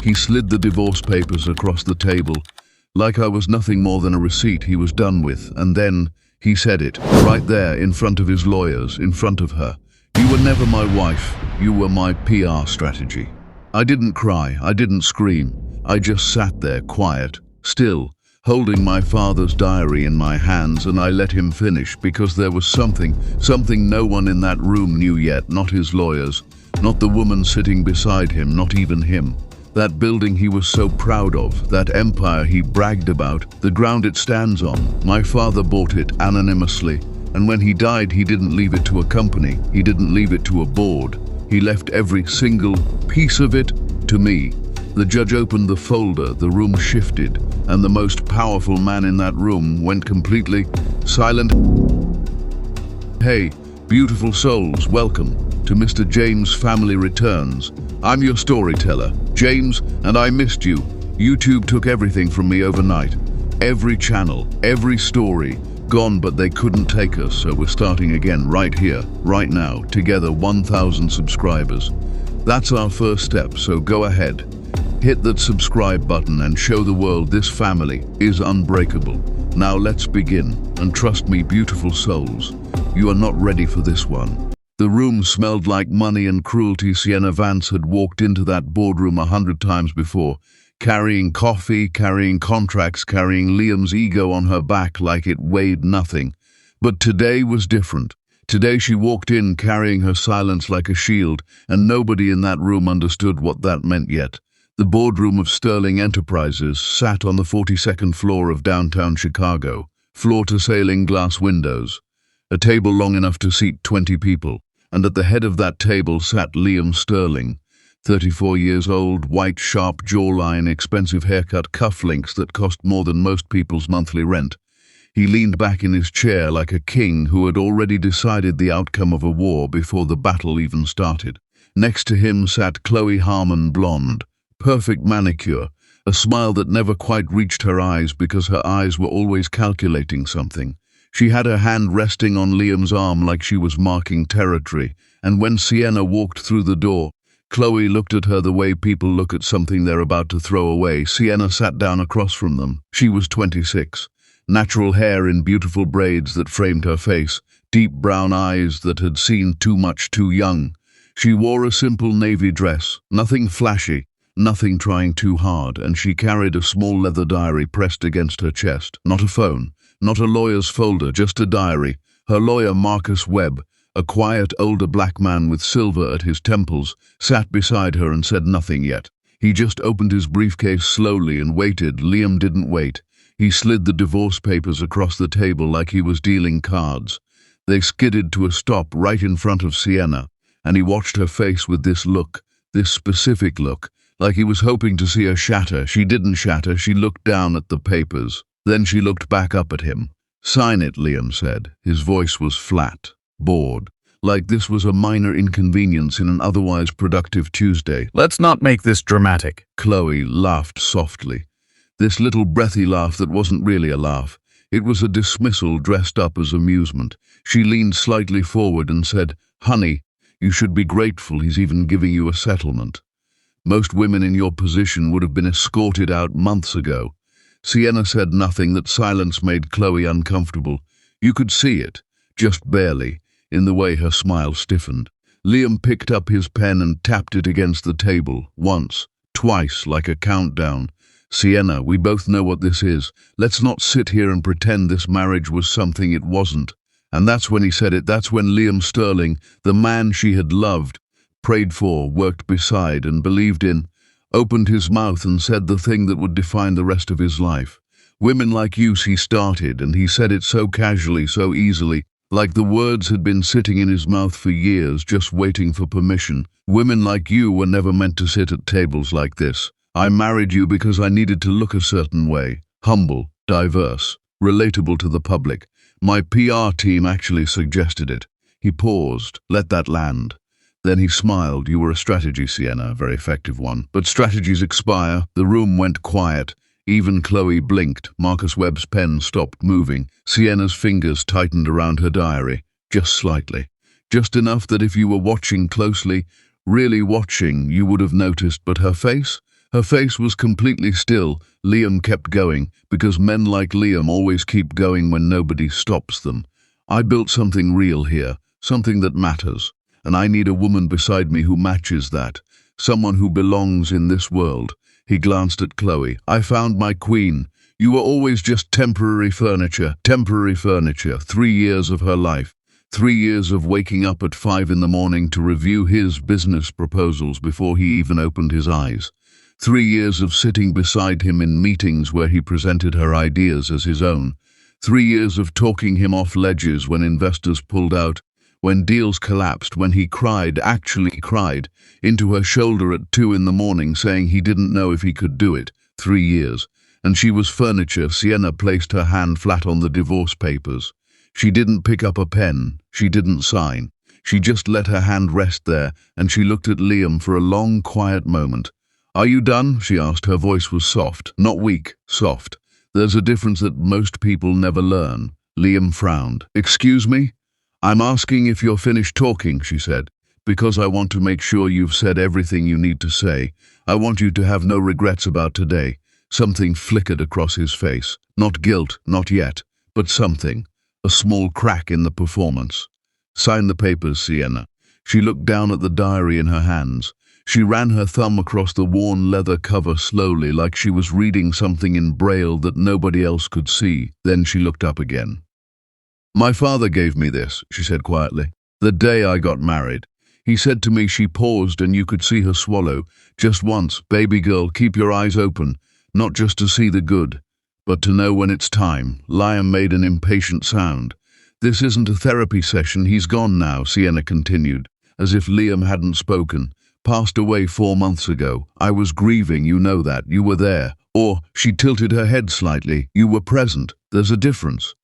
He slid the divorce papers across the table, like I was nothing more than a receipt he was done with, and then he said it, right there in front of his lawyers, in front of her. You were never my wife, you were my PR strategy. I didn't cry, I didn't scream. I just sat there quiet, still, holding my father's diary in my hands, and I let him finish because there was something no one in that room knew yet, not his lawyers, not the woman sitting beside him, not even him. That building he was so proud of, that empire he bragged about, the ground it stands on, my father bought it anonymously, and when he died he didn't leave it to a company, he didn't leave it to a board. He left every single piece of it to me. The judge opened the folder, the room shifted, and the most powerful man in that room went completely silent. Hey, beautiful souls, welcome to Mr. James Family Returns. I'm your storyteller, James, and I missed you. YouTube took everything from me overnight. Every channel, every story, gone, but they couldn't take us, so we're starting again right here, right now, together 1,000 subscribers. That's our first step, so go ahead. Hit that subscribe button and show the world this family is unbreakable. Now let's begin, and trust me, beautiful souls, you are not ready for this one. The room smelled like money and cruelty. Sienna Vance had walked into that boardroom 100 times before, carrying coffee, carrying contracts, carrying Liam's ego on her back like it weighed nothing. But today was different. Today she walked in carrying her silence like a shield, and nobody in that room understood what that meant yet. The boardroom of Sterling Enterprises sat on the 42nd floor of downtown Chicago, floor-to-ceiling glass windows, a table long enough to seat 20 people, and at the head of that table sat Liam Sterling, 34 years old, white, sharp jawline, expensive haircut, cufflinks that cost more than most people's monthly rent. He leaned back in his chair like a king who had already decided the outcome of a war before the battle even started. Next to him sat Chloe Harmon, blonde, perfect manicure, a smile that never quite reached her eyes because her eyes were always calculating something. She had her hand resting on Liam's arm like she was marking territory, and when Sienna walked through the door, Chloe looked at her the way people look at something they're about to throw away. Sienna sat down across from them. She was 26. Natural hair in beautiful braids that framed her face, deep brown eyes that had seen too much too young. She wore a simple navy dress, nothing flashy, nothing trying too hard, and she carried a small leather diary pressed against her chest. Not a phone, not a lawyer's folder, just a diary. Her lawyer, Marcus Webb, a quiet older black man with silver at his temples, sat beside her and said nothing yet. He just opened his briefcase slowly and waited. Liam didn't wait. He slid the divorce papers across the table like he was dealing cards. They skidded to a stop right in front of Sienna, and he watched her face with this look, this specific look, like he was hoping to see her shatter. She didn't shatter. She looked down at the papers. Then she looked back up at him. "Sign it," Liam said. His voice was flat, bored, like this was a minor inconvenience in an otherwise productive Tuesday. "Let's not make this dramatic." Chloe laughed softly. This little breathy laugh that wasn't really a laugh. It was a dismissal dressed up as amusement. She leaned slightly forward and said, "Honey, you should be grateful he's even giving you a settlement. Most women in your position would have been escorted out months ago." Sienna said nothing. That silence made Chloe uncomfortable. You could see it, just barely, in the way her smile stiffened. Liam picked up his pen and tapped it against the table, once, twice, like a countdown. "Sienna, we both know what this is. Let's not sit here and pretend this marriage was something it wasn't." And that's when he said it. That's when Liam Sterling, the man she had loved, prayed for, worked beside, and believed in, opened his mouth and said the thing that would define the rest of his life. "Women like you," he started, and he said it so casually, so easily, like the words had been sitting in his mouth for years, just waiting for permission. "Women like you were never meant to sit at tables like this. I married you because I needed to look a certain way, humble, diverse, relatable to the public. My PR team actually suggested it." He paused, let that land. Then he smiled. "You were a strategy, Sienna, a very effective one. But strategies expire." The room went quiet. Even Chloe blinked. Marcus Webb's pen stopped moving. Sienna's fingers tightened around her diary, just slightly. Just enough that if you were watching closely, really watching, you would have noticed. But her face? Her face was completely still. Liam kept going, because men like Liam always keep going when nobody stops them. I built something real here, something that matters, and I need a woman beside me who matches that, someone who belongs in this world. He glanced at Chloe. I found my queen. You were always just temporary furniture. 3 years of her life. 3 years of waking up at 5 in the morning to review his business proposals before he even opened his eyes. 3 years of sitting beside him in meetings where he presented her ideas as his own. 3 years of talking him off ledges when investors pulled out, when deals collapsed, when he cried, actually cried, into her shoulder at 2 in the morning saying he didn't know if he could do it. 3 years. And she was furniture. Sienna placed her hand flat on the divorce papers. She didn't pick up a pen. She didn't sign. She just let her hand rest there, and she looked at Liam for a long, quiet moment. Are you done? She asked. Her voice was soft, not weak, soft. There's a difference that most people never learn. Liam frowned. Excuse me? I'm asking if you're finished talking, she said, because I want to make sure you've said everything you need to say. I want you to have no regrets about today. Something flickered across his face. Not guilt, not yet, but something. A small crack in the performance. Sign the papers, Sienna. She looked down at the diary in her hands. She ran her thumb across the worn leather cover slowly, like she was reading something in braille that nobody else could see. Then she looked up again. My father gave me this, she said quietly, the day I got married. He said to me. She paused and you could see her swallow. Just once, baby girl, keep your eyes open, not just to see the good, but to know when it's time. Liam made an impatient sound. This isn't a therapy session. He's gone now, Sienna continued, as if Liam hadn't spoken. Passed away 4 months ago. I was grieving, you know that. You were there. Or, she tilted her head slightly, you were present. There's a difference.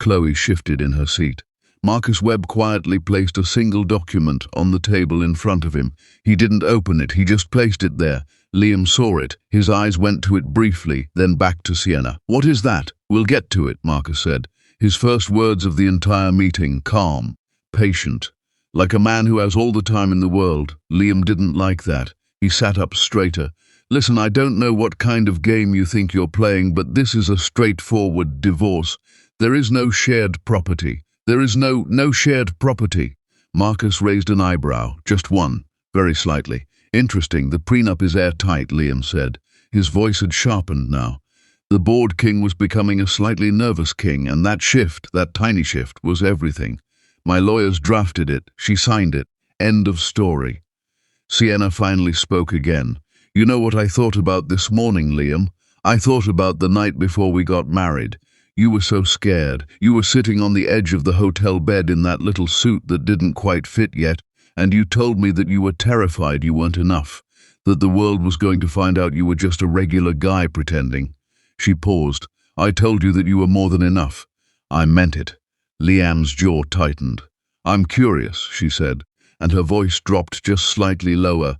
Chloe shifted in her seat. Marcus Webb quietly placed a single document on the table in front of him. He didn't open it, he just placed it there. Liam saw it. His eyes went to it briefly, then back to Sienna. What is that? We'll get to it, Marcus said. His first words of the entire meeting, calm, patient. Like a man who has all the time in the world. Liam didn't like that. He sat up straighter. Listen, I don't know what kind of game you think you're playing, but this is a straightforward divorce. There is no shared property. There is no shared property. Marcus raised an eyebrow, just one, very slightly. Interesting, the prenup is airtight, Liam said. His voice had sharpened now. The board king was becoming a slightly nervous king, and that shift, that tiny shift, was everything. My lawyers drafted it. She signed it. End of story. Sienna finally spoke again. You know what I thought about this morning, Liam? I thought about the night before we got married. You were so scared. You were sitting on the edge of the hotel bed in that little suit that didn't quite fit yet, and you told me that you were terrified you weren't enough, that the world was going to find out you were just a regular guy pretending. She paused. I told you that you were more than enough. I meant it. Liam's jaw tightened. I'm curious, she said, and her voice dropped just slightly lower.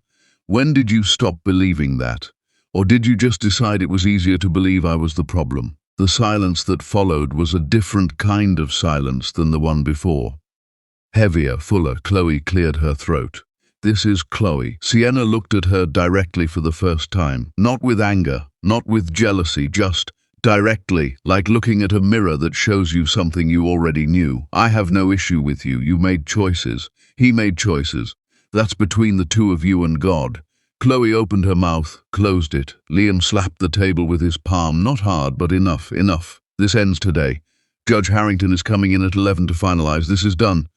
When did you stop believing that? Or did you just decide it was easier to believe I was the problem? The silence that followed was a different kind of silence than the one before. Heavier, fuller. Chloe cleared her throat. This is Chloe. Sienna looked at her directly for the first time. Not with anger, not with jealousy, just directly, like looking at a mirror that shows you something you already knew. I have no issue with you. You made choices. He made choices. That's between the two of you and God. Chloe opened her mouth, closed it. Liam slapped the table with his palm. Not hard, but enough, enough. This ends today. Judge Harrington is coming in at 11 to finalize. This is done.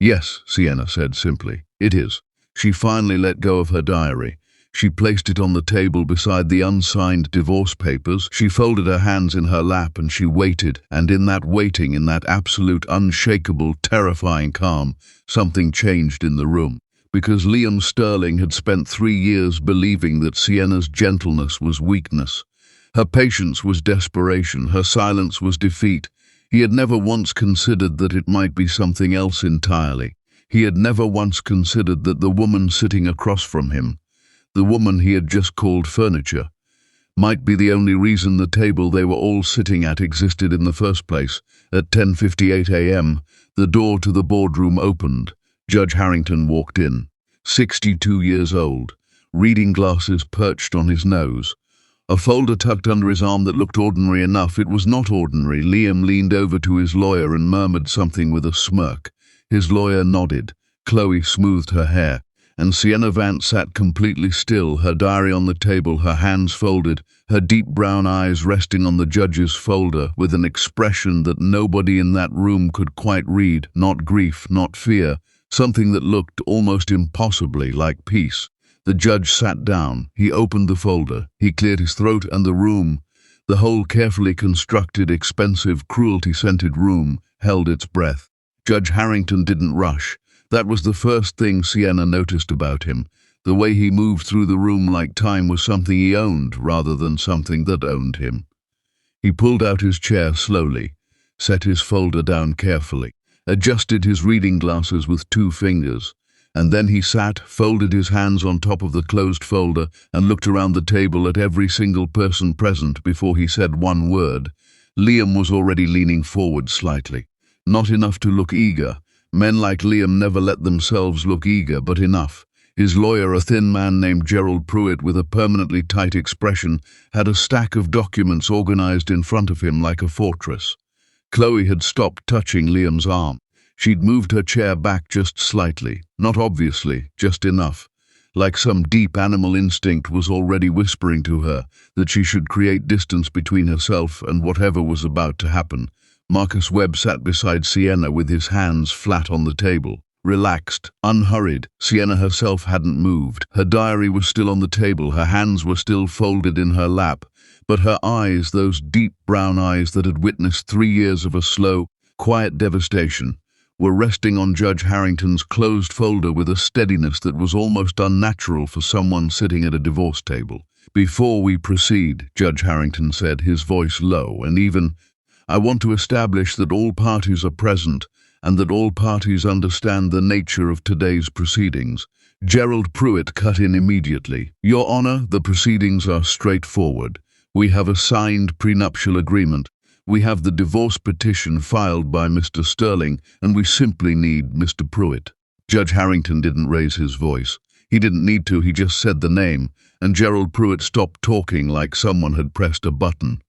Yes, Sienna said simply. It is. She finally let go of her diary. She placed it on the table beside the unsigned divorce papers. She folded her hands in her lap and she waited, and in that waiting, in that absolute, unshakable, terrifying calm, something changed in the room. Because Liam Sterling had spent 3 years believing that Sienna's gentleness was weakness. Her patience was desperation, her silence was defeat. He had never once considered that it might be something else entirely. He had never once considered that the woman sitting across from him, the woman he had just called furniture, might be the only reason the table they were all sitting at existed in the first place. At 10:58 a.m., the door to the boardroom opened. Judge Harrington walked in, 62 years old, reading glasses perched on his nose. A folder tucked under his arm that looked ordinary enough. It was not ordinary. Liam leaned over to his lawyer and murmured something with a smirk. His lawyer nodded. Chloe smoothed her hair, and Sienna Vance sat completely still, her diary on the table, her hands folded, her deep brown eyes resting on the judge's folder with an expression that nobody in that room could quite read, not grief, not fear, something that looked almost impossibly like peace. The judge sat down. He opened the folder. He cleared his throat, and the room, the whole carefully constructed, expensive, cruelty-scented room, held its breath. Judge Harrington didn't rush. That was the first thing Sienna noticed about him. The way he moved through the room like time was something he owned rather than something that owned him. He pulled out his chair slowly, set his folder down carefully, adjusted his reading glasses with 2 fingers, and then he sat, folded his hands on top of the closed folder, and looked around the table at every single person present before he said one word. Liam was already leaning forward slightly. Not enough to look eager. Men like Liam never let themselves look eager, but enough. His lawyer, a thin man named Gerald Pruitt with a permanently tight expression, had a stack of documents organized in front of him like a fortress. Chloe had stopped touching Liam's arm. She'd moved her chair back just slightly, not obviously, just enough. Like some deep animal instinct was already whispering to her that she should create distance between herself and whatever was about to happen. Marcus Webb sat beside Sienna with his hands flat on the table. Relaxed, unhurried, Sienna herself hadn't moved. Her diary was still on the table, her hands were still folded in her lap, but her eyes, those deep brown eyes that had witnessed 3 years of a slow, quiet devastation, were resting on Judge Harrington's closed folder with a steadiness that was almost unnatural for someone sitting at a divorce table. "Before we proceed," Judge Harrington said, his voice low and even, "I want to establish that all parties are present and that all parties understand the nature of today's proceedings." Gerald Pruitt cut in immediately. "Your Honor, the proceedings are straightforward. We have a signed prenuptial agreement. We have the divorce petition filed by Mr. Sterling, and we simply need Mr. Pruitt." Judge Harrington didn't raise his voice. He didn't need to, he just said the name, and Gerald Pruitt stopped talking like someone had pressed a button.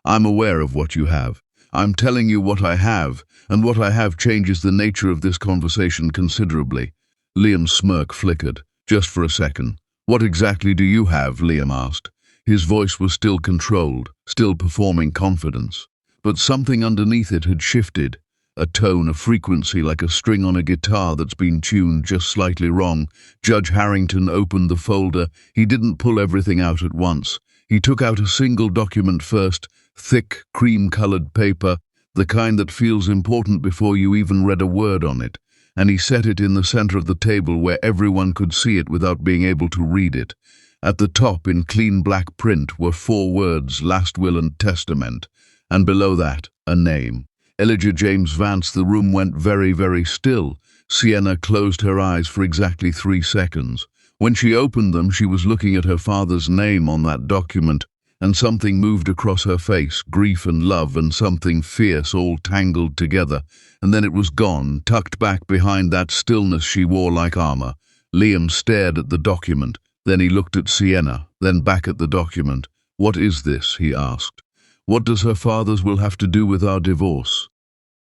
"I'm aware of what you have. I'm telling you what I have, and what I have changes the nature of this conversation considerably." Liam's smirk flickered, just for a second. "What exactly do you have?" Liam asked. His voice was still controlled, still performing confidence. But something underneath it had shifted. A tone, a frequency like a string on a guitar that's been tuned just slightly wrong. Judge Harrington opened the folder. He didn't pull everything out at once. He took out a single document first, thick, cream-colored paper, the kind that feels important before you even read a word on it, and he set it in the center of the table where everyone could see it without being able to read it. At the top, in clean black print, were 4 words, "Last Will and Testament," and below that, a name. Elijah James Vance. The room went very, very still. Sienna closed her eyes for exactly 3 seconds. When she opened them, she was looking at her father's name on that document, and something moved across her face, grief and love and something fierce all tangled together, and then it was gone, tucked back behind that stillness she wore like armor. Liam stared at the document, then he looked at Sienna, then back at the document. "What is this?" he asked. "What does her father's will have to do with our divorce?"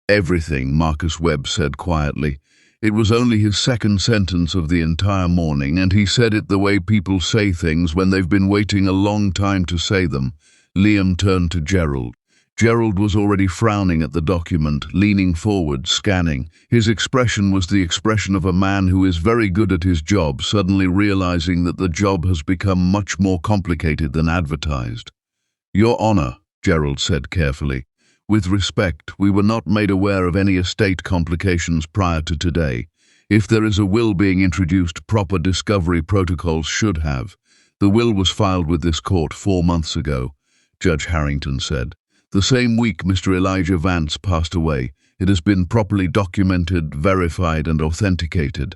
"Everything," Marcus Webb said quietly. It was only his second sentence of the entire morning, and he said it the way people say things when they've been waiting a long time to say them. Liam turned to Gerald. Gerald was already frowning at the document, leaning forward, scanning. His expression was the expression of a man who is very good at his job, suddenly realizing that the job has become much more complicated than advertised. "Your Honor," Gerald said carefully, "with respect, we were not made aware of any estate complications prior to today. If there is a will being introduced, proper discovery protocols should have. The will was filed with this court 4 months ago," Judge Harrington said. "The same week Mr. Elijah Vance passed away. It has been properly documented, verified, and authenticated.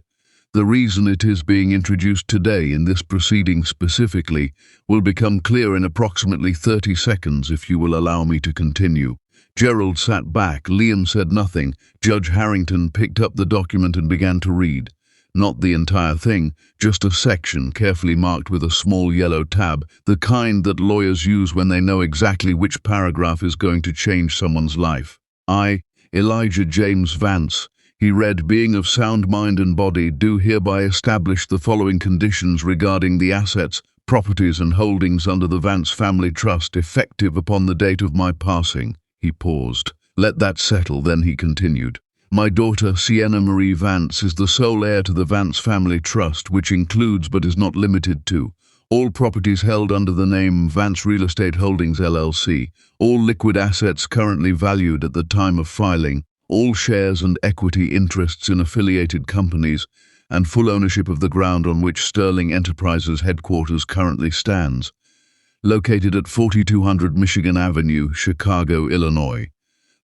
The reason it is being introduced today in this proceeding specifically will become clear in approximately 30 seconds if you will allow me to continue." Gerald sat back. Liam said nothing. Judge Harrington picked up the document and began to read. Not the entire thing, just a section carefully marked with a small yellow tab, the kind that lawyers use when they know exactly which paragraph is going to change someone's life. I, Elijah James Vance, he read, being of sound mind and body, do hereby establish the following conditions regarding the assets, properties and holdings under the Vance Family Trust effective upon the date of my passing. He paused. Let that settle, then he continued. My daughter, Sienna Marie Vance, is the sole heir to the Vance Family Trust, which includes but is not limited to all properties held under the name Vance Real Estate Holdings LLC, all liquid assets currently valued at the time of filing, all shares and equity interests in affiliated companies, and full ownership of the ground on which Sterling Enterprises headquarters currently stands, located at 4200 Michigan Avenue, Chicago, Illinois.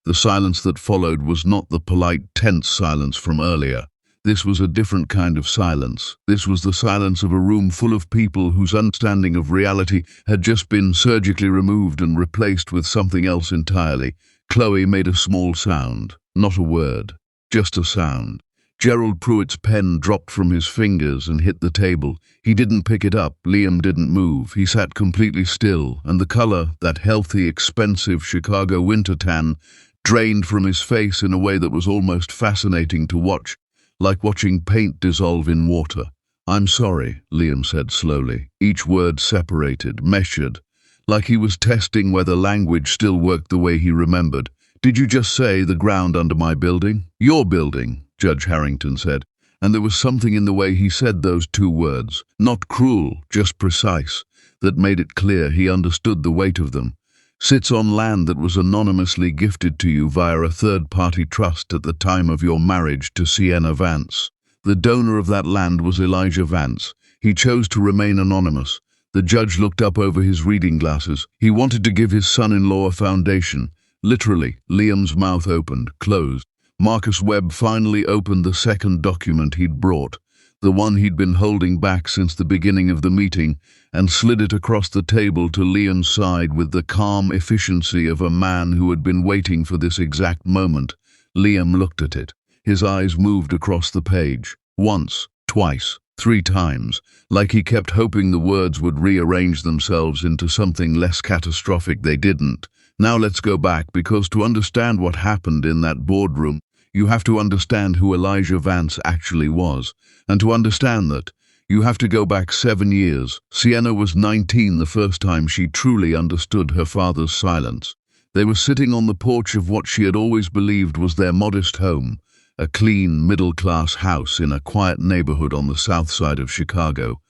The silence that followed was not the polite, tense silence from earlier. This was a different kind of silence. This was the silence of a room full of people whose understanding of reality had just been surgically removed and replaced with something else entirely. Chloe made a small sound. Not a word, just a sound. Gerald Pruitt's pen dropped from his fingers and hit the table. He didn't pick it up. Liam didn't move. He sat completely still, and the color, that healthy, expensive Chicago winter tan, drained from his face in a way that was almost fascinating to watch, like watching paint dissolve in water. I'm sorry, Liam said slowly, each word separated, measured, like he was testing whether language still worked the way he remembered. Did you just say the ground under my building? Your building, Judge Harrington said, and there was something in the way he said those two words, not cruel, just precise, that made it clear he understood the weight of them. Sits on land that was anonymously gifted to you via a third-party trust at the time of your marriage to Sienna Vance. The donor of that land was Elijah Vance. He chose to remain anonymous. The judge looked up over his reading glasses. He wanted to give his son-in-law a foundation. Literally, Liam's mouth opened, closed. Marcus Webb finally opened the second document he'd brought, the one he'd been holding back since the beginning of the meeting, and slid it across the table to Liam's side with the calm efficiency of a man who had been waiting for this exact moment. Liam looked at it. His eyes moved across the page. Once, twice, 3 times, like he kept hoping the words would rearrange themselves into something less catastrophic. They didn't. Now let's go back, because to understand what happened in that boardroom, you have to understand who Elijah Vance actually was. And to understand that, you have to go back 7 years. Sienna was 19 the first time she truly understood her father's silence. They were sitting on the porch of what she had always believed was their modest home, a clean, middle-class house in a quiet neighborhood on the south side of Chicago.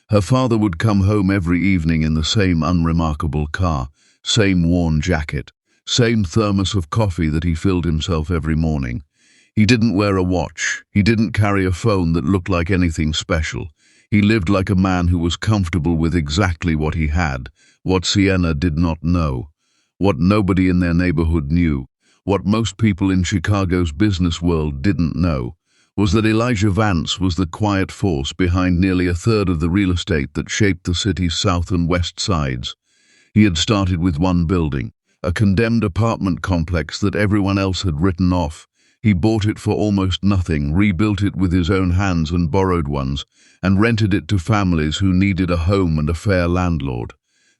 Her father would come home every evening in the same unremarkable car, same worn jacket, same thermos of coffee that he filled himself every morning. He didn't wear a watch. He didn't carry a phone that looked like anything special. He lived like a man who was comfortable with exactly what he had, what Sienna did not know, what nobody in their neighborhood knew, what most people in Chicago's business world didn't know, was that Elijah Vance was the quiet force behind nearly a third of the real estate that shaped the city's south and west sides. He had started with one building, a condemned apartment complex that everyone else had written off. He bought it for almost nothing, rebuilt it with his own hands and borrowed ones, and rented it to families who needed a home and a fair landlord.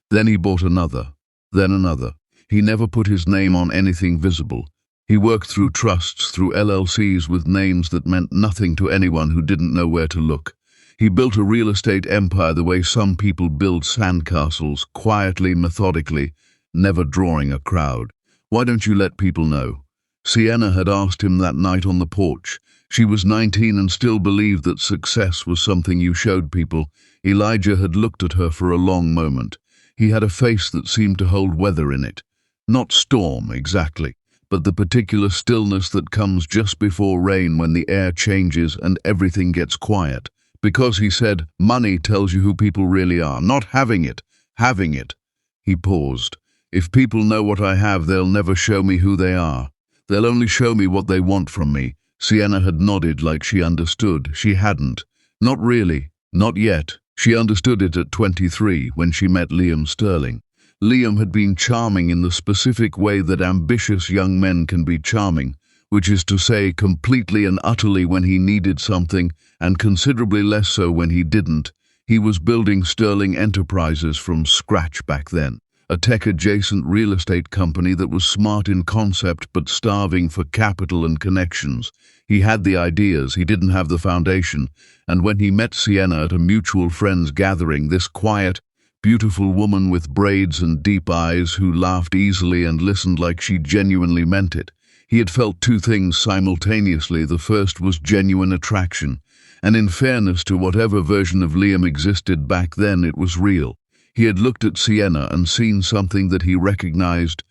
Then he bought another, then another. He never put his name on anything visible. He worked through trusts, through LLCs with names that meant nothing to anyone who didn't know where to look. He built a real estate empire the way some people build sandcastles, quietly, methodically, never drawing a crowd. Why don't you let people know? Sienna had asked him that night on the porch. She was 19 and still believed that success was something you showed people. Elijah had looked at her for a long moment. He had a face that seemed to hold weather in it. Not storm, exactly, but the particular stillness that comes just before rain when the air changes and everything gets quiet. Because, he said, money tells you who people really are, not having it, having it. He paused. If people know what I have, they'll never show me who they are. They'll only show me what they want from me. Sienna had nodded like she understood. She hadn't. Not really. Not yet. She understood it at 23 when she met Liam Sterling. Liam had been charming in the specific way that ambitious young men can be charming, which is to say completely and utterly when he needed something, and considerably less so when he didn't. He was building Sterling Enterprises from scratch back then, a tech-adjacent real estate company that was smart in concept but starving for capital and connections. He had the ideas, he didn't have the foundation, and when he met Sienna at a mutual friends gathering, this quiet, beautiful woman with braids and deep eyes who laughed easily and listened like she genuinely meant it, he had felt two things simultaneously. The first was genuine attraction, and in fairness to whatever version of Liam existed back then, it was real. He had looked at Sienna and seen something that he recognized,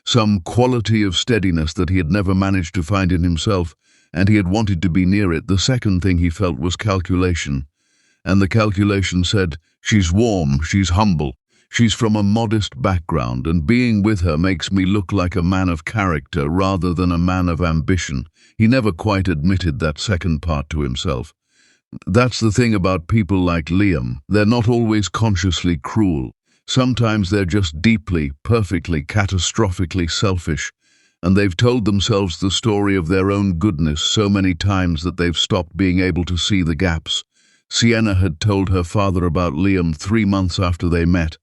some quality of steadiness that he had never managed to find in himself, and he had wanted to be near it. The second thing he felt was calculation, and the calculation said, she's warm, she's humble, she's from a modest background, and being with her makes me look like a man of character rather than a man of ambition. He never quite admitted that second part to himself. That's the thing about people like Liam. They're not always consciously cruel. Sometimes they're just deeply, perfectly, catastrophically selfish, and they've told themselves the story of their own goodness so many times that they've stopped being able to see the gaps. Sienna had told her father about Liam 3 months after they met.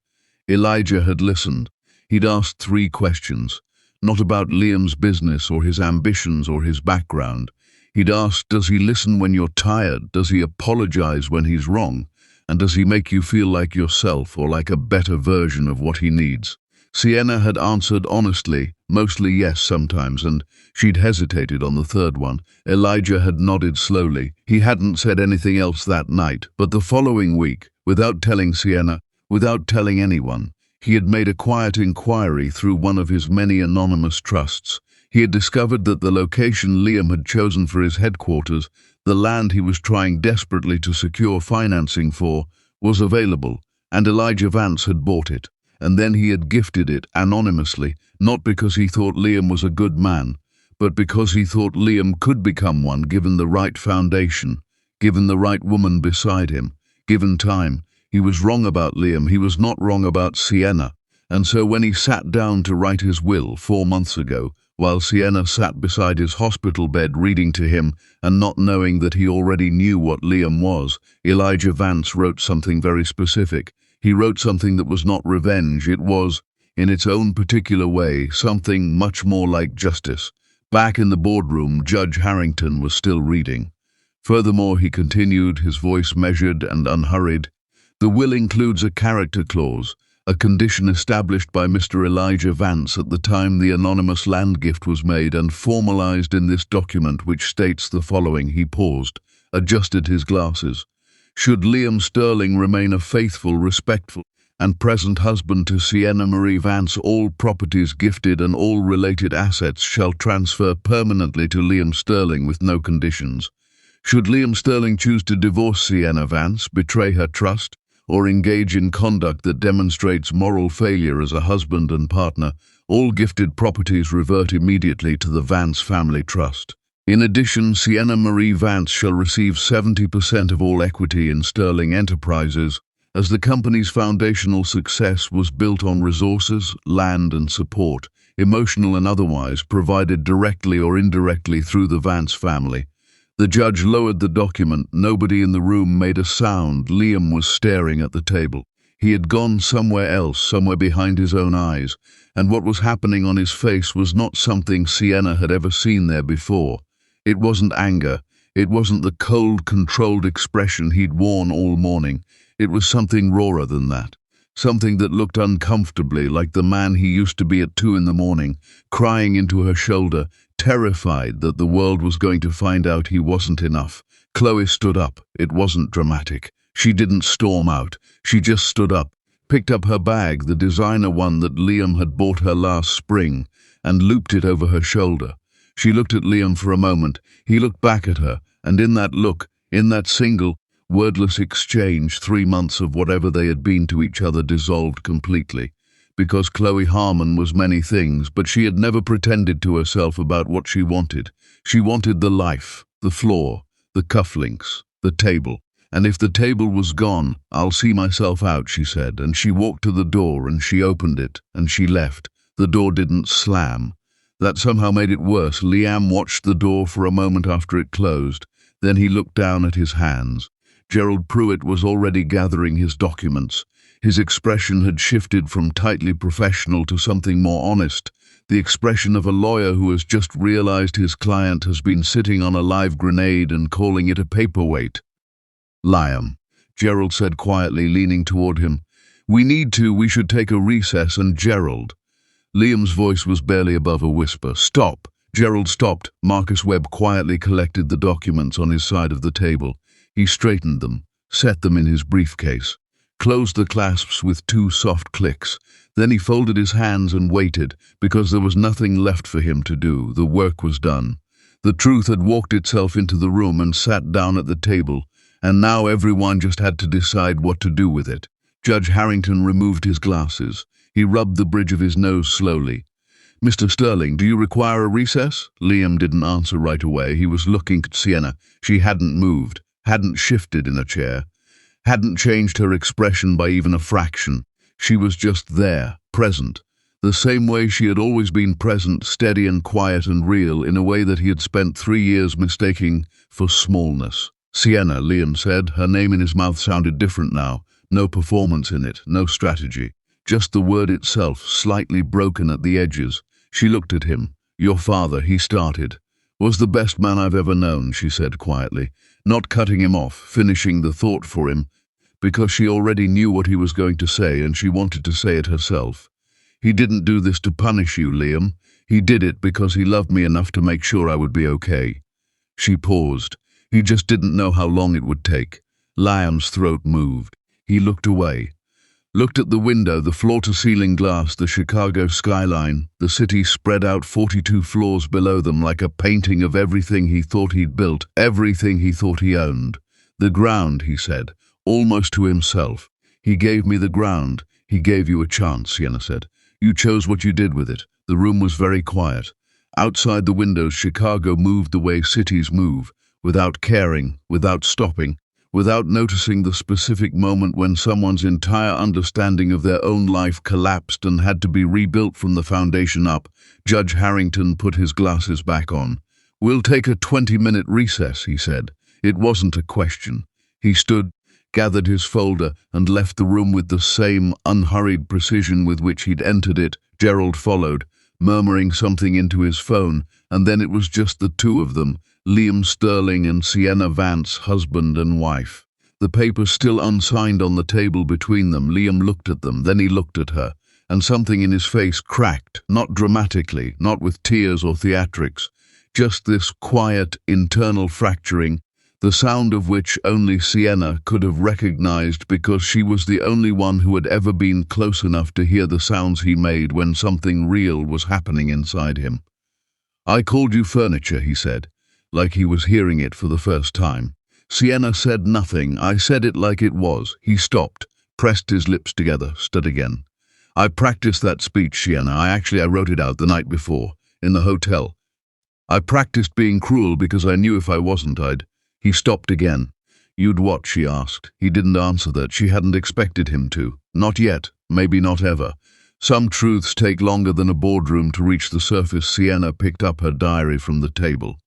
Elijah had listened. He'd asked 3 questions, not about Liam's business or his ambitions or his background. He'd asked, does he listen when you're tired? Does he apologize when he's wrong? And does he make you feel like yourself or like a better version of what he needs? Sienna had answered honestly, mostly yes sometimes, and she'd hesitated on the third one. Elijah had nodded slowly. He hadn't said anything else that night, but the following week, without telling Sienna, without telling anyone, he had made a quiet inquiry through one of his many anonymous trusts. He had discovered that the location Liam had chosen for his headquarters, the land he was trying desperately to secure financing for, was available, and Elijah Vance had bought it. And then he had gifted it anonymously, not because he thought Liam was a good man, but because he thought Liam could become one given the right foundation, given the right woman beside him, given time. He was wrong about Liam, he was not wrong about Sienna. And so when he sat down to write his will 4 months ago, while Sienna sat beside his hospital bed reading to him and not knowing that he already knew what Liam was, Elijah Vance wrote something very specific. He wrote something that was not revenge. It was, in its own particular way, something much more like justice. Back in the boardroom, Judge Harrington was still reading. Furthermore, he continued, his voice measured and unhurried, the will includes a character clause, a condition established by Mr. Elijah Vance at the time the anonymous land gift was made and formalized in this document, which states the following. He paused, adjusted his glasses. Should Liam Sterling remain a faithful, respectful, and present husband to Sienna Marie Vance, all properties gifted and all related assets shall transfer permanently to Liam Sterling with no conditions. Should Liam Sterling choose to divorce Sienna Vance, betray her trust, or engage in conduct that demonstrates moral failure as a husband and partner, all gifted properties revert immediately to the Vance family trust. In addition, Sienna Marie Vance shall receive 70% of all equity in Sterling Enterprises, as the company's foundational success was built on resources, land and support, emotional and otherwise, provided directly or indirectly through the Vance family. The judge lowered the document. Nobody in the room made a sound. Liam was staring at the table. He had gone somewhere else, somewhere behind his own eyes, and what was happening on his face was not something Sienna had ever seen there before. It wasn't anger. It wasn't the cold, controlled expression he'd worn all morning. It was something rawer than that. Something that looked uncomfortably like the man he used to be at 2 in the morning, crying into her shoulder, terrified that the world was going to find out he wasn't enough. Chloe stood up. It wasn't dramatic. She didn't storm out. She just stood up, picked up her bag, the designer one that Liam had bought her last spring, and looped it over her shoulder. She looked at Liam for a moment. He looked back at her, and in that look, in that single, wordless exchange, 3 months of whatever they had been to each other dissolved completely. Because Chloe Harmon was many things, but she had never pretended to herself about what she wanted. She wanted the life, the floor, the cufflinks, the table. And if the table was gone, I'll see myself out, she said, and she walked to the door and she opened it and she left. The door didn't slam. That somehow made it worse. Liam watched the door for a moment after it closed. Then he looked down at his hands. Gerald Pruitt was already gathering his documents. His expression had shifted from tightly professional to something more honest, the expression of a lawyer who has just realized his client has been sitting on a live grenade and calling it a paperweight. "Liam," Gerald said quietly, leaning toward him. We should take a recess." And Gerald. Liam's voice was barely above a whisper. "Stop." Gerald stopped. Marcus Webb quietly collected the documents on his side of the table. He straightened them, set them in his briefcase, closed the clasps with 2 soft clicks. Then he folded his hands and waited, because there was nothing left for him to do. The work was done. The truth had walked itself into the room and sat down at the table, and now everyone just had to decide what to do with it. Judge Harrington removed his glasses. He rubbed the bridge of his nose slowly. "Mr. Sterling, do you require a recess?" Liam didn't answer right away. He was looking at Sienna. She hadn't moved, hadn't shifted in a chair, hadn't changed her expression by even a fraction. She was just there, present, the same way she had always been present, steady and quiet and real, in a way that he had spent 3 years mistaking for smallness. "Sienna," Liam said. Her name in his mouth sounded different now. No performance in it, no strategy. Just the word itself, slightly broken at the edges. She looked at him. "Your father," he started, "was the best man I've ever known," she said quietly, not cutting him off, finishing the thought for him, because she already knew what he was going to say and she wanted to say it herself. "He didn't do this to punish you, Liam. He did it because he loved me enough to make sure I would be okay." She paused. He just didn't know how long it would take. Liam's throat moved. He looked away. Looked at the window, the floor-to-ceiling glass, the Chicago skyline, the city spread out 42 floors below them like a painting of everything he thought he'd built, everything he thought he owned. "The ground," he said, almost to himself. "He gave me the ground. He gave you a chance," Sienna said. "You chose what you did with it." The room was very quiet. Outside the windows, Chicago moved the way cities move, without caring, without stopping, without noticing the specific moment when someone's entire understanding of their own life collapsed and had to be rebuilt from the foundation up. Judge Harrington put his glasses back on. "We'll take a 20-minute recess," he said. It wasn't a question. He stood, gathered his folder, and left the room with the same unhurried precision with which he'd entered it. Gerald followed, murmuring something into his phone, and then it was just the two of them, Liam Sterling and Sienna Vance, husband and wife. The papers still unsigned on the table between them. Liam looked at them, then he looked at her, and something in his face cracked, not dramatically, not with tears or theatrics, just this quiet, internal fracturing, the sound of which only Sienna could have recognized because she was the only one who had ever been close enough to hear the sounds he made when something real was happening inside him. "I called you furniture," he said, like he was hearing it for the first time. Sienna said nothing. "I said it like it was." He stopped, pressed his lips together, stood again. "I practiced that speech, Sienna. I wrote it out the night before, in the hotel. I practiced being cruel because I knew if I wasn't, I'd..." He stopped again. "You'd what?" she asked. He didn't answer that. She hadn't expected him to. Not yet. Maybe not ever. Some truths take longer than a boardroom to reach the surface. Sienna picked up her diary from the table.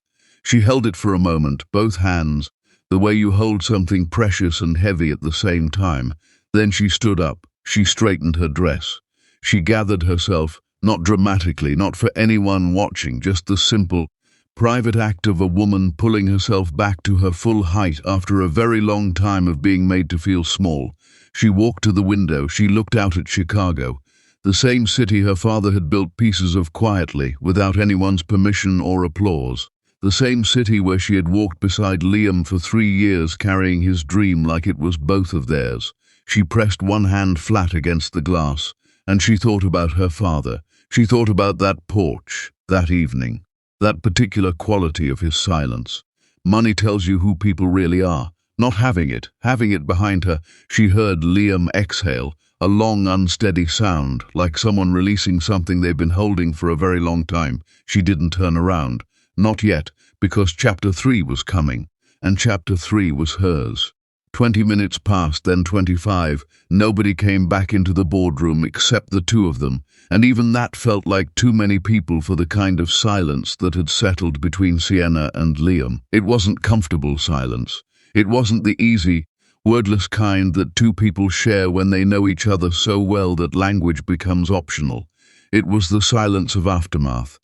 She held it for a moment, both hands, the way you hold something precious and heavy at the same time. Then she stood up. She straightened her dress. She gathered herself, not dramatically, not for anyone watching, just the simple, private act of a woman pulling herself back to her full height after a very long time of being made to feel small. She walked to the window. She looked out at Chicago, the same city her father had built pieces of quietly, without anyone's permission or applause. The same city where she had walked beside Liam for 3 years, carrying his dream like it was both of theirs. She pressed one hand flat against the glass, and she thought about her father. She thought about that porch, that evening, that particular quality of his silence. Money tells you who people really are. Not having it behind her, she heard Liam exhale, a long, unsteady sound, like someone releasing something they've been holding for a very long time. She didn't turn around. Not yet, because Chapter 3 was coming, and Chapter 3 was hers. 20 minutes passed, then 25. Nobody came back into the boardroom except the two of them, and even that felt like too many people for the kind of silence that had settled between Sienna and Liam. It wasn't comfortable silence. It wasn't the easy, wordless kind that two people share when they know each other so well that language becomes optional. It was the silence of aftermath,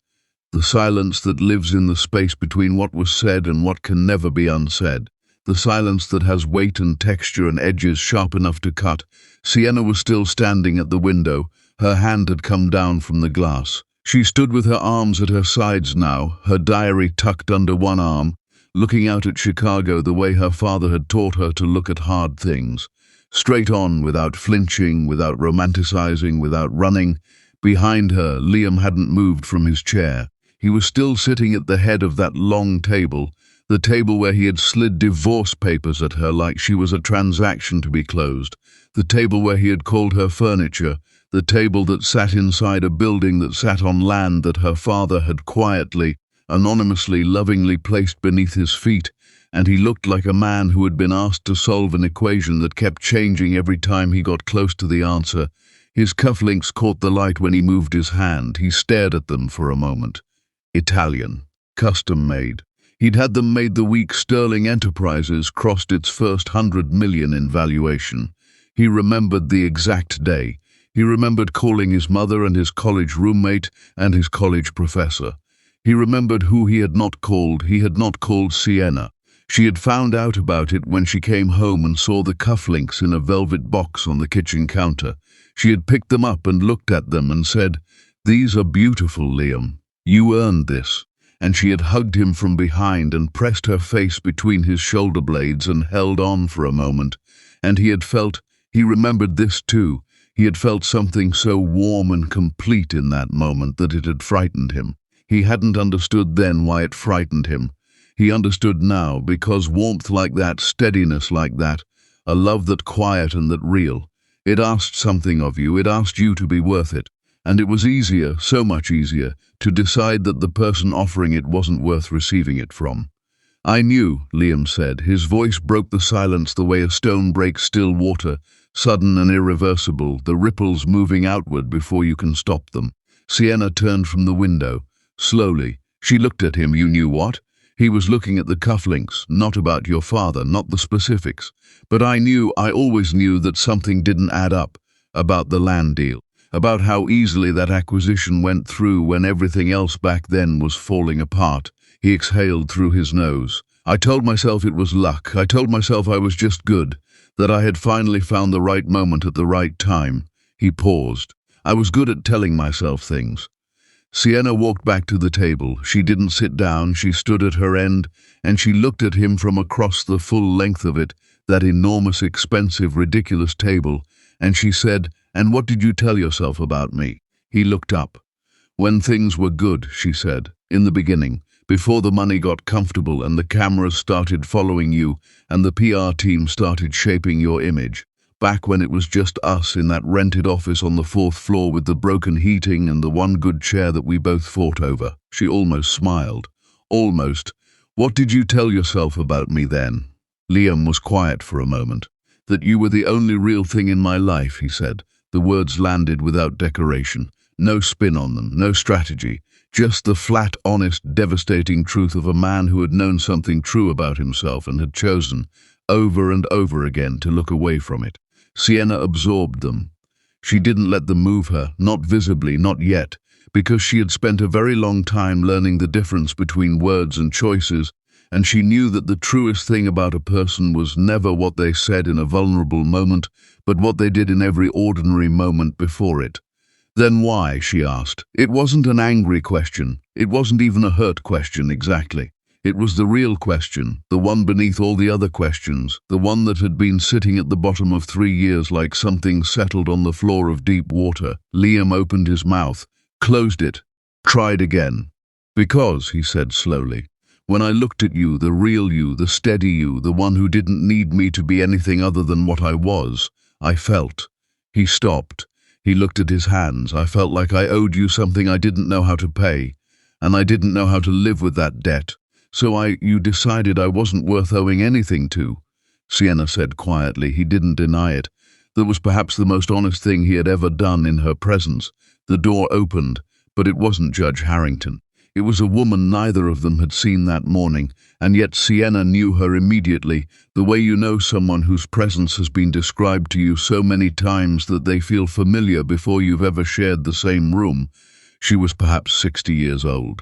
the silence that lives in the space between what was said and what can never be unsaid. The silence that has weight and texture and edges sharp enough to cut. Sienna was still standing at the window. Her hand had come down from the glass. She stood with her arms at her sides now, her diary tucked under one arm, looking out at Chicago the way her father had taught her to look at hard things. Straight on, without flinching, without romanticizing, without running. Behind her, Liam hadn't moved from his chair. He was still sitting at the head of that long table, the table where he had slid divorce papers at her like she was a transaction to be closed, the table where he had called her furniture, the table that sat inside a building that sat on land that her father had quietly, anonymously, lovingly placed beneath his feet, and he looked like a man who had been asked to solve an equation that kept changing every time he got close to the answer. His cufflinks caught the light when he moved his hand. He stared at them for a moment. Italian, custom-made. He'd had them made the week Sterling Enterprises crossed its first 100 million in valuation. He remembered the exact day. He remembered calling his mother and his college roommate and his college professor. He remembered who he had not called. He had not called Sienna. She had found out about it when she came home and saw the cufflinks in a velvet box on the kitchen counter. She had picked them up and looked at them and said, "These are beautiful, Liam. You earned this." And she had hugged him from behind and pressed her face between his shoulder blades and held on for a moment. And he remembered this too. He had felt something so warm and complete in that moment that it had frightened him. He hadn't understood then why it frightened him. He understood now, because warmth like that, steadiness like that, a love that quiet and that real, it asked something of you, it asked you to be worth it. And it was easier, so much easier, to decide that the person offering it wasn't worth receiving it from. "I knew," Liam said. His voice broke the silence the way a stone breaks still water, sudden and irreversible, the ripples moving outward before you can stop them. Sienna turned from the window. Slowly. She looked at him. "You knew what?" He was looking at the cufflinks, not about your father, not the specifics. "But I always knew that something didn't add up, about the land deal. About how easily that acquisition went through when everything else back then was falling apart." He exhaled through his nose. "I told myself it was luck. I told myself I was just good, that I had finally found the right moment at the right time." He paused. "I was good at telling myself things." Sienna walked back to the table. She didn't sit down. She stood at her end, and she looked at him from across the full length of it, that enormous, expensive, ridiculous table, and she said, "And what did you tell yourself about me?" He looked up. "When things were good," she said, "in the beginning, before the money got comfortable and the cameras started following you and the PR team started shaping your image. Back when it was just us in that rented office on the 4th floor with the broken heating and the one good chair that we both fought over." She almost smiled. "Almost. What did you tell yourself about me then?" Liam was quiet for a moment. "That you were the only real thing in my life," he said. The words landed without decoration. No spin on them, no strategy. Just the flat, honest, devastating truth of a man who had known something true about himself and had chosen, over and over again, to look away from it. Sienna absorbed them. She didn't let them move her, not visibly, not yet, because she had spent a very long time learning the difference between words and choices, and she knew that the truest thing about a person was never what they said in a vulnerable moment, but what they did in every ordinary moment before it. "Then why?" she asked. It wasn't an angry question. It wasn't even a hurt question exactly. It was the real question, the one beneath all the other questions, the one that had been sitting at the bottom of 3 years like something settled on the floor of deep water. Liam opened his mouth, closed it, tried again. "Because," he said slowly, "when I looked at you, the real you, the steady you, the one who didn't need me to be anything other than what I was, I felt." He stopped. He looked at his hands. "I felt like I owed you something I didn't know how to pay, and I didn't know how to live with that debt. So you decided I wasn't worth owing anything to." Sienna said quietly. He didn't deny it. That was perhaps the most honest thing he had ever done in her presence. The door opened, but it wasn't Judge Harrington. It was a woman neither of them had seen that morning, and yet Sienna knew her immediately, the way you know someone whose presence has been described to you so many times that they feel familiar before you've ever shared the same room. She was perhaps 60 years old.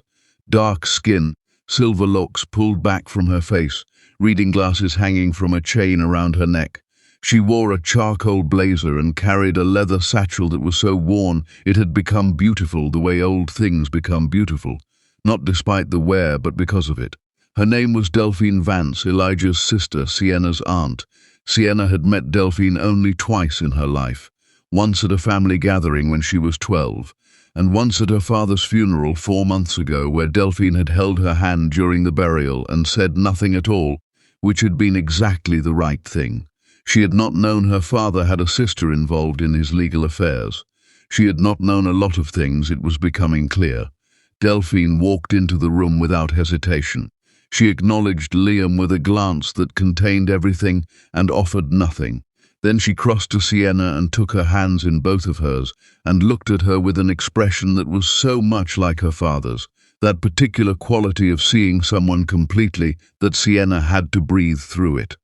Dark skin, silver locks pulled back from her face, reading glasses hanging from a chain around her neck. She wore a charcoal blazer and carried a leather satchel that was so worn it had become beautiful the way old things become beautiful. Not despite the wear, but because of it. Her name was Delphine Vance, Elijah's sister, Sienna's aunt. Sienna had met Delphine only twice in her life. Once at a family gathering when she was 12, and once at her father's funeral 4 months ago, where Delphine had held her hand during the burial and said nothing at all, which had been exactly the right thing. She had not known her father had a sister involved in his legal affairs. She had not known a lot of things, it was becoming clear. Delphine walked into the room without hesitation. She acknowledged Liam with a glance that contained everything and offered nothing. Then she crossed to Sienna and took her hands in both of hers and looked at her with an expression that was so much like her father's, that particular quality of seeing someone completely that Sienna had to breathe through it.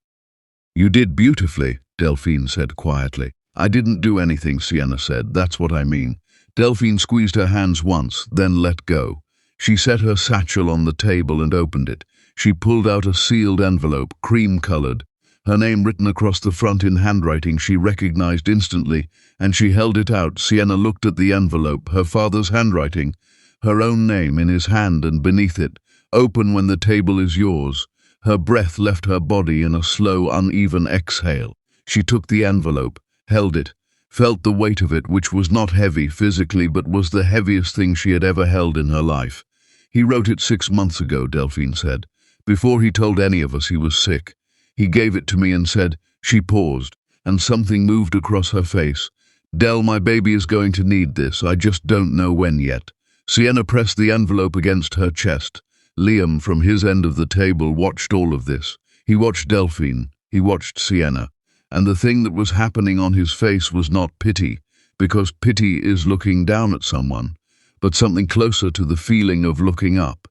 "You did beautifully," Delphine said quietly. "I didn't do anything," Sienna said. "That's what I mean." Delphine squeezed her hands once, then let go. She set her satchel on the table and opened it. She pulled out a sealed envelope, cream-colored. Her name written across the front in handwriting she recognized instantly, and she held it out. Sienna looked at the envelope, her father's handwriting, her own name in his hand and beneath it, "Open when the table is yours." Her breath left her body in a slow, uneven exhale. She took the envelope, held it, felt the weight of it, which was not heavy physically but was the heaviest thing she had ever held in her life. "He wrote it 6 months ago," Delphine said. "Before he told any of us he was sick. He gave it to me and said," she paused, and something moved across her face. "Del, my baby is going to need this. I just don't know when yet." Sienna pressed the envelope against her chest. Liam, from his end of the table, watched all of this. He watched Delphine. He watched Sienna. And the thing that was happening on his face was not pity, because pity is looking down at someone, but something closer to the feeling of looking up,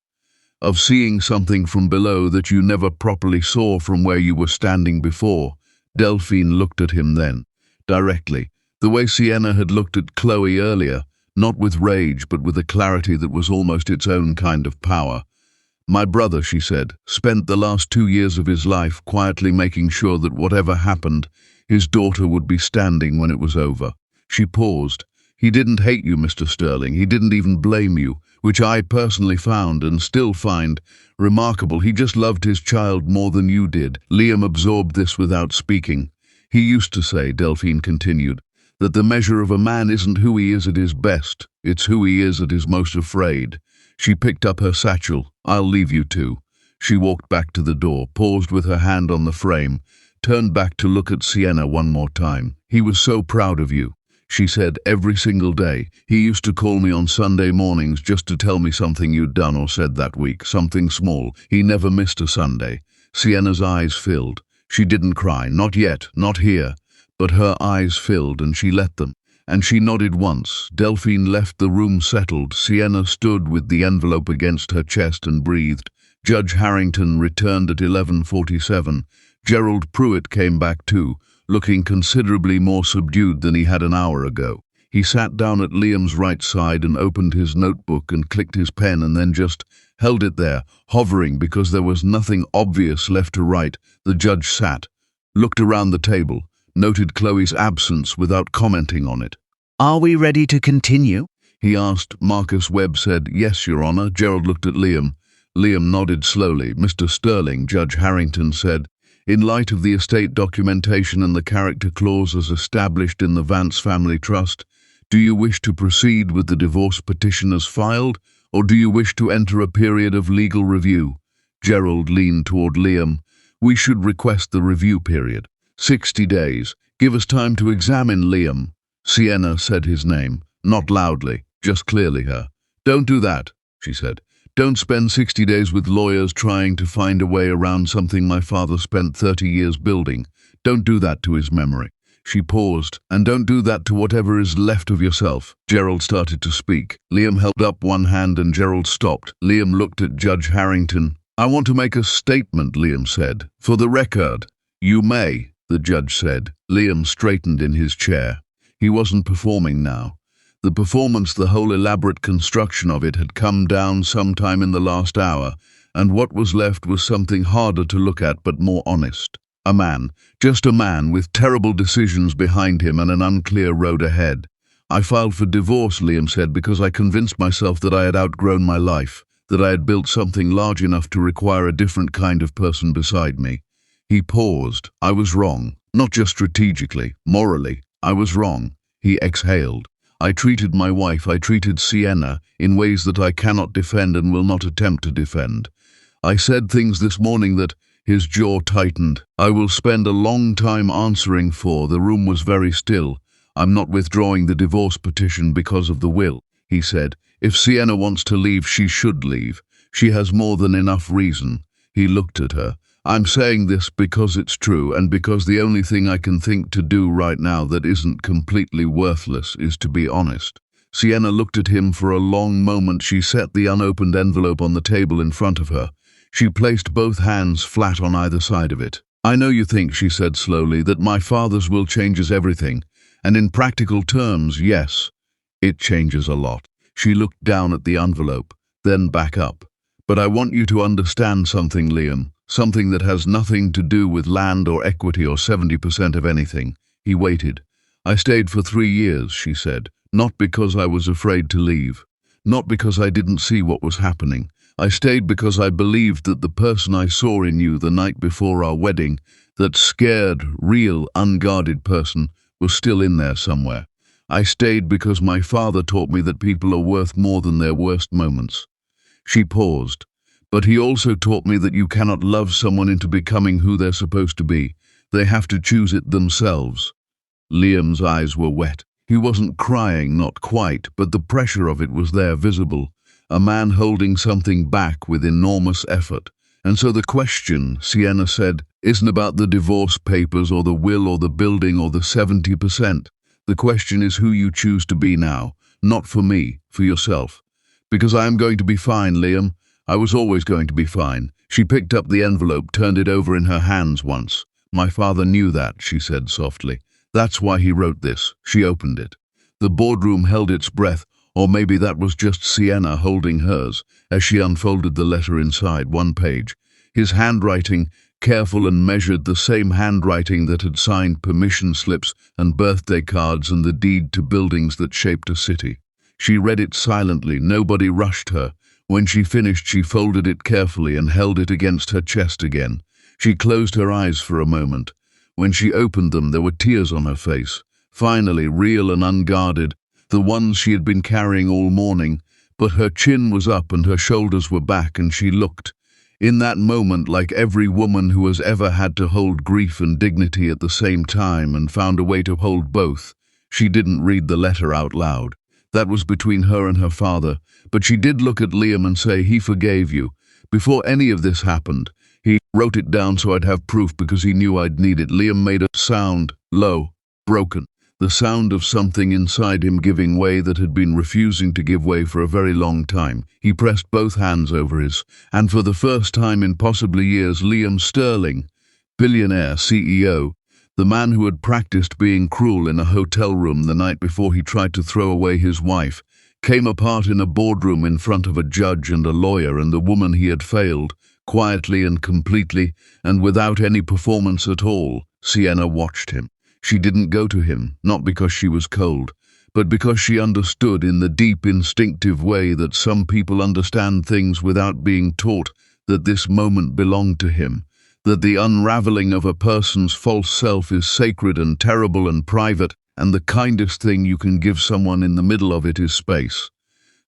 of seeing something from below that you never properly saw from where you were standing before. Delphine looked at him then, directly, the way Sienna had looked at Chloe earlier, not with rage but with a clarity that was almost its own kind of power. "My brother," she said, "spent the last 2 years of his life quietly making sure that whatever happened, his daughter would be standing when it was over." She paused. "He didn't hate you, Mr. Sterling. He didn't even blame you, which I personally found and still find remarkable. He just loved his child more than you did." Liam absorbed this without speaking. "He used to say," Delphine continued, "that the measure of a man isn't who he is at his best, it's who he is at his most afraid." She picked up her satchel. "I'll leave you two." She walked back to the door, paused with her hand on the frame, turned back to look at Sienna one more time. "He was so proud of you," she said, "every single day. He used to call me on Sunday mornings just to tell me something you'd done or said that week, something small. He never missed a Sunday." Sienna's eyes filled. She didn't cry, not yet, not here, but her eyes filled and she let them. And she nodded once. Delphine left the room settled. Sienna stood with the envelope against her chest and breathed. Judge Harrington returned at 11:47. Gerald Pruitt came back too, looking considerably more subdued than he had an hour ago. He sat down at Liam's right side and opened his notebook and clicked his pen and then just held it there, hovering because there was nothing obvious left to write. The judge sat, looked around the table, noted Chloe's absence without commenting on it. Are we ready to continue? He asked. Marcus Webb said, "Yes, Your Honor." Gerald looked at Liam. Liam nodded slowly. "Mr. Sterling," Judge Harrington said, "in light of the estate documentation and the character clause as established in the Vance Family Trust, do you wish to proceed with the divorce petition as filed, or do you wish to enter a period of legal review?" Gerald leaned toward Liam. "We should request the review period. 60 days. Give us time to examine Liam." Sienna said his name, not loudly, just clearly her. "Don't do that," she said. Don't spend 60 days with lawyers trying to find a way around something my father spent 30 years building. Don't do that to his memory." She paused. "And don't do that to whatever is left of yourself." Gerald started to speak. Liam held up one hand and Gerald stopped. Liam looked at Judge Harrington. "I want to make a statement," Liam said. "For the record." "You may," the judge said. Liam straightened in his chair. He wasn't performing now. The performance, the whole elaborate construction of it, had come down sometime in the last hour, and what was left was something harder to look at but more honest. A man, just a man, with terrible decisions behind him and an unclear road ahead. "I filed for divorce," Liam said, "because I convinced myself that I had outgrown my life, that I had built something large enough to require a different kind of person beside me." He paused. "I was wrong. Not just strategically, morally. I was wrong." He exhaled. "I treated my wife, I treated Sienna, in ways that I cannot defend and will not attempt to defend. I said things this morning that—" His jaw tightened. "I will spend a long time answering for." The room was very still. "I'm not withdrawing the divorce petition because of the will," he said. "If Sienna wants to leave, she should leave. She has more than enough reason." He looked at her. "I'm saying this because it's true, and because the only thing I can think to do right now that isn't completely worthless is to be honest." Sienna looked at him for a long moment. She set the unopened envelope on the table in front of her. She placed both hands flat on either side of it. "I know you think," she said slowly, "that my father's will changes everything. And in practical terms, yes, it changes a lot." She looked down at the envelope, then back up. "But I want you to understand something, Liam. Something that has nothing to do with land or equity or 70% of anything." He waited. "I stayed for 3 years," she said, "not because I was afraid to leave. Not because I didn't see what was happening. I stayed because I believed that the person I saw in you the night before our wedding, that scared, real, unguarded person, was still in there somewhere. I stayed because my father taught me that people are worth more than their worst moments." She paused. "But he also taught me that you cannot love someone into becoming who they're supposed to be. They have to choose it themselves." Liam's eyes were wet. He wasn't crying, not quite, but the pressure of it was there, visible. A man holding something back with enormous effort. "And so the question," Sienna said, "isn't about the divorce papers or the will or the building or the 70%. The question is who you choose to be now. Not for me, for yourself. Because I am going to be fine, Liam. I was always going to be fine." She picked up the envelope, turned it over in her hands once. "My father knew that," she said softly. "That's why he wrote this." She opened it. The boardroom held its breath. Or maybe that was just Sienna holding hers, as she unfolded the letter inside, one page. His handwriting, careful and measured, the same handwriting that had signed permission slips and birthday cards and the deed to buildings that shaped a city. She read it silently. Nobody rushed her. When she finished, she folded it carefully and held it against her chest again. She closed her eyes for a moment. When she opened them, there were tears on her face. Finally, real and unguarded, the ones she had been carrying all morning, but her chin was up and her shoulders were back, and she looked, in that moment, like every woman who has ever had to hold grief and dignity at the same time and found a way to hold both. She didn't read the letter out loud. That was between her and her father, but she did look at Liam and say, "He forgave you. Before any of this happened, he wrote it down so I'd have proof because he knew I'd need it." Liam made a sound, low, broken. The sound of something inside him giving way that had been refusing to give way for a very long time. He pressed both hands over his, and for the first time in possibly years, Liam Sterling, billionaire CEO, the man who had practiced being cruel in a hotel room the night before he tried to throw away his wife, came apart in a boardroom in front of a judge and a lawyer and the woman he had failed, quietly and completely, and without any performance at all. Sienna watched him. She didn't go to him, not because she was cold, but because she understood in the deep instinctive way that some people understand things without being taught, that this moment belonged to him, that the unraveling of a person's false self is sacred and terrible and private, and the kindest thing you can give someone in the middle of it is space.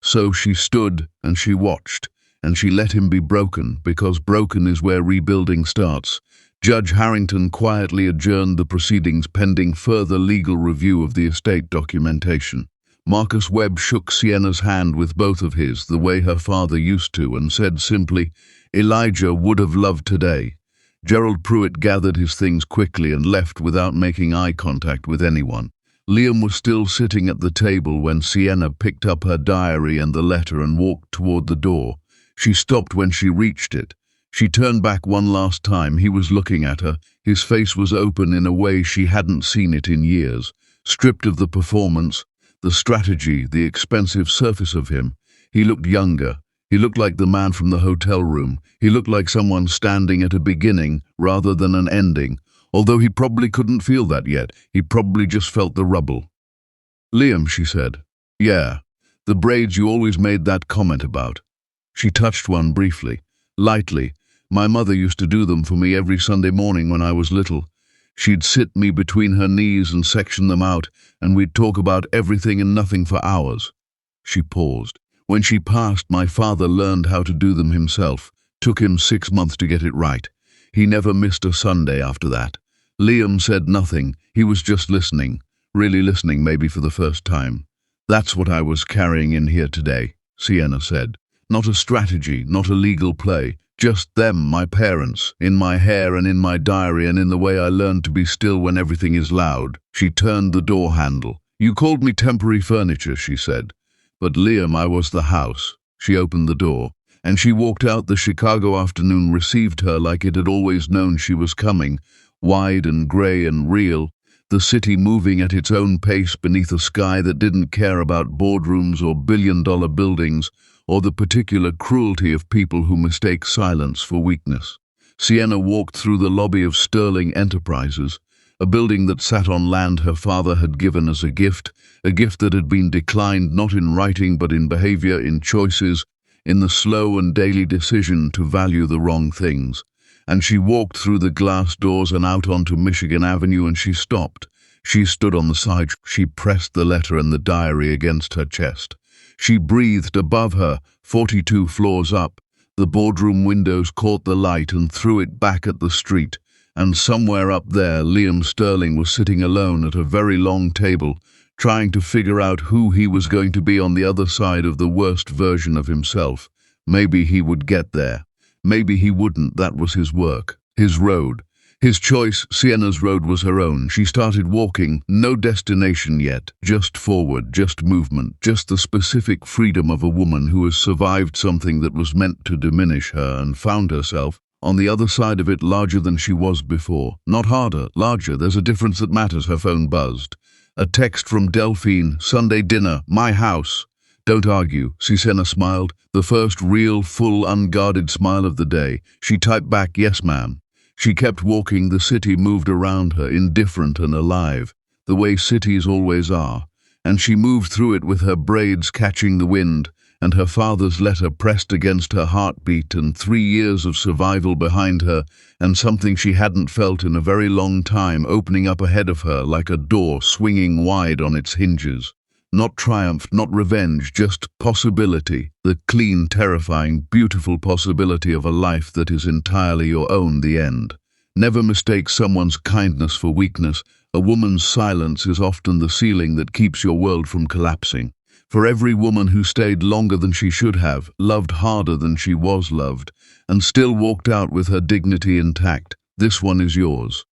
So she stood and she watched, and she let him be broken, because broken is where rebuilding starts. Judge Harrington quietly adjourned the proceedings pending further legal review of the estate documentation. Marcus Webb shook Sienna's hand with both of his, the way her father used to, and said simply, "Elijah would have loved today." Gerald Pruitt gathered his things quickly and left without making eye contact with anyone. Liam was still sitting at the table when Sienna picked up her diary and the letter and walked toward the door. She stopped when she reached it. She turned back one last time. He was looking at her. His face was open in a way she hadn't seen it in years. Stripped of the performance, the strategy, the expensive surface of him, he looked younger. He looked like the man from the hotel room. He looked like someone standing at a beginning rather than an ending. Although he probably couldn't feel that yet. He probably just felt the rubble. "Liam," she said. "Yeah, the braids you always made that comment about." She touched one briefly, lightly. "My mother used to do them for me every Sunday morning when I was little. She'd sit me between her knees and section them out, and we'd talk about everything and nothing for hours." She paused. "When she passed, my father learned how to do them himself. Took him 6 months to get it right. He never missed a Sunday after that." Liam said nothing. He was just listening. Really listening, maybe for the first time. "That's what I was carrying in here today," Sienna said. "Not a strategy, not a legal play. Just them, my parents, in my hair and in my diary and in the way I learned to be still when everything is loud." She turned the door handle. "You called me temporary furniture," she said. "But Liam, I was the house." She opened the door, and she walked out. The Chicago afternoon received her like it had always known she was coming, wide and grey and real, the city moving at its own pace beneath a sky that didn't care about boardrooms or billion-dollar buildings, or the particular cruelty of people who mistake silence for weakness. Sienna walked through the lobby of Sterling Enterprises, a building that sat on land her father had given as a gift that had been declined not in writing but in behavior, in choices, in the slow and daily decision to value the wrong things. And she walked through the glass doors and out onto Michigan Avenue, and she stopped. She stood on the side. She pressed the letter and the diary against her chest. She breathed above her, 42 floors up. The boardroom windows caught the light and threw it back at the street. And somewhere up there, Liam Sterling was sitting alone at a very long table, trying to figure out who he was going to be on the other side of the worst version of himself. Maybe he would get there. Maybe he wouldn't. That was his work, his road. His choice. Sienna's road was her own. She started walking, no destination yet, just forward, just movement, just the specific freedom of a woman who has survived something that was meant to diminish her and found herself on the other side of it, larger than she was before. Not harder, larger. There's a difference that matters. Her phone buzzed. A text from Delphine. "Sunday dinner, my house." "Don't argue," Sienna smiled, the first real, full, unguarded smile of the day. She typed back, "Yes, ma'am." She kept walking. The city moved around her, indifferent and alive, the way cities always are. And she moved through it with her braids catching the wind, and her father's letter pressed against her heartbeat, and 3 years of survival behind her, and something she hadn't felt in a very long time opening up ahead of her like a door swinging wide on its hinges. Not triumph, not revenge, just possibility, the clean, terrifying, beautiful possibility of a life that is entirely your own, the end. Never mistake someone's kindness for weakness. A woman's silence is often the ceiling that keeps your world from collapsing. For every woman who stayed longer than she should have, loved harder than she was loved, and still walked out with her dignity intact, this one is yours.